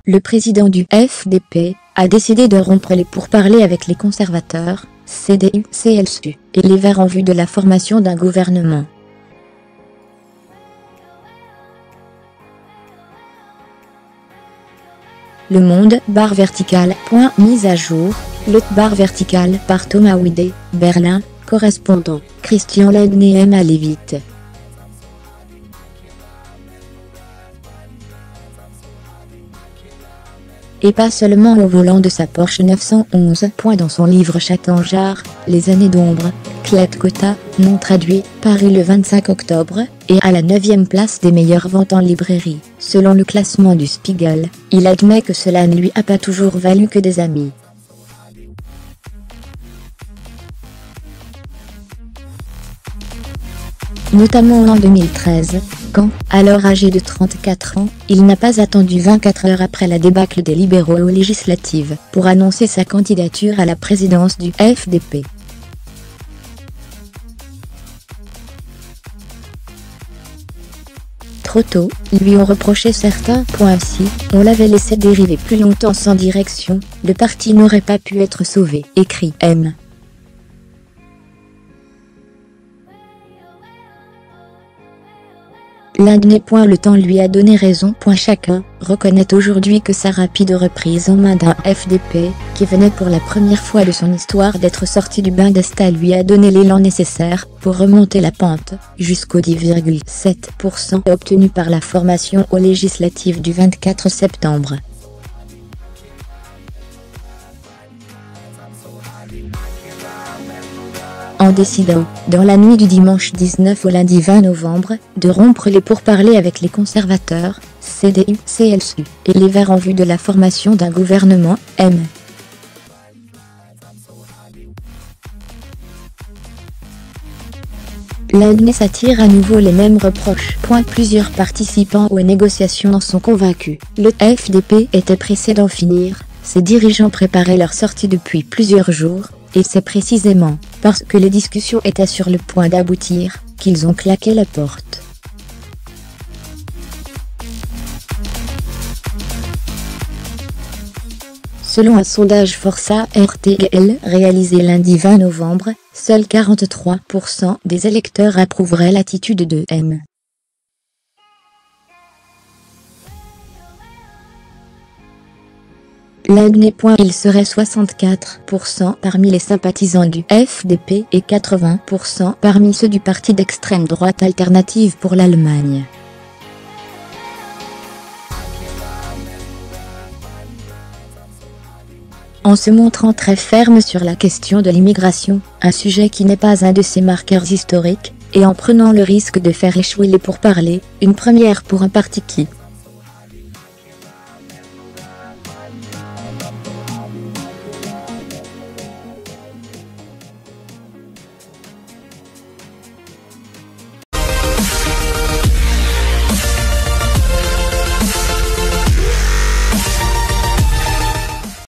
Le président du FDP a décidé de rompre les pourparlers avec les conservateurs, CDU-CSU, et les Verts en vue de la formation d'un gouvernement. Le Monde /vertical. Mise à jour, le /vertical par Thomas Ouidet, Berlin, correspondant, Christian Lednéem à Lévite. Et pas seulement au volant de sa Porsche 911. Dans son livre Chattanjar, Les années d'ombre, Clete Cota, non traduit, paru le 25 octobre, et à la 9e place des meilleures ventes en librairie. Selon le classement du Spiegel, il admet que cela ne lui a pas toujours valu que des amis. Notamment en 2013, quand, alors âgé de 34 ans, il n'a pas attendu 24 heures après la débâcle des libéraux aux législatives pour annoncer sa candidature à la présidence du FDP. Trop tôt, lui ont reproché certains. Si on l'avait laissé dériver plus longtemps sans direction, le parti n'aurait pas pu être sauvé, écrit M. Lednéem. Le temps lui a donné raison. Chacun reconnaît aujourd'hui que sa rapide reprise en main d'un FDP, qui venait pour la première fois de son histoire d'être sorti du bain d'Esta, lui a donné l'élan nécessaire pour remonter la pente, jusqu'aux 10,7% obtenus par la formation aux législatives du 24 septembre. En décidant, dans la nuit du dimanche 19 au lundi 20 novembre, de rompre les pourparlers avec les conservateurs, CDU-CSU, et les Verts en vue de la formation d'un gouvernement, M. Lednéem s'attire à nouveau les mêmes reproches. Plusieurs participants aux négociations en sont convaincus. Le FDP était pressé d'en finir, ses dirigeants préparaient leur sortie depuis plusieurs jours, et c'est précisément parce que les discussions étaient sur le point d'aboutir qu'ils ont claqué la porte. Selon un sondage Força RTL réalisé lundi 20 novembre, seuls 43% des électeurs approuveraient l'attitude de M. Lednéem. Il serait 64% parmi les sympathisants du FDP et 80% parmi ceux du parti d'extrême droite Alternative pour l'Allemagne. En se montrant très ferme sur la question de l'immigration, un sujet qui n'est pas un de ses marqueurs historiques, et en prenant le risque de faire échouer les pourparlers, une première pour un parti qui,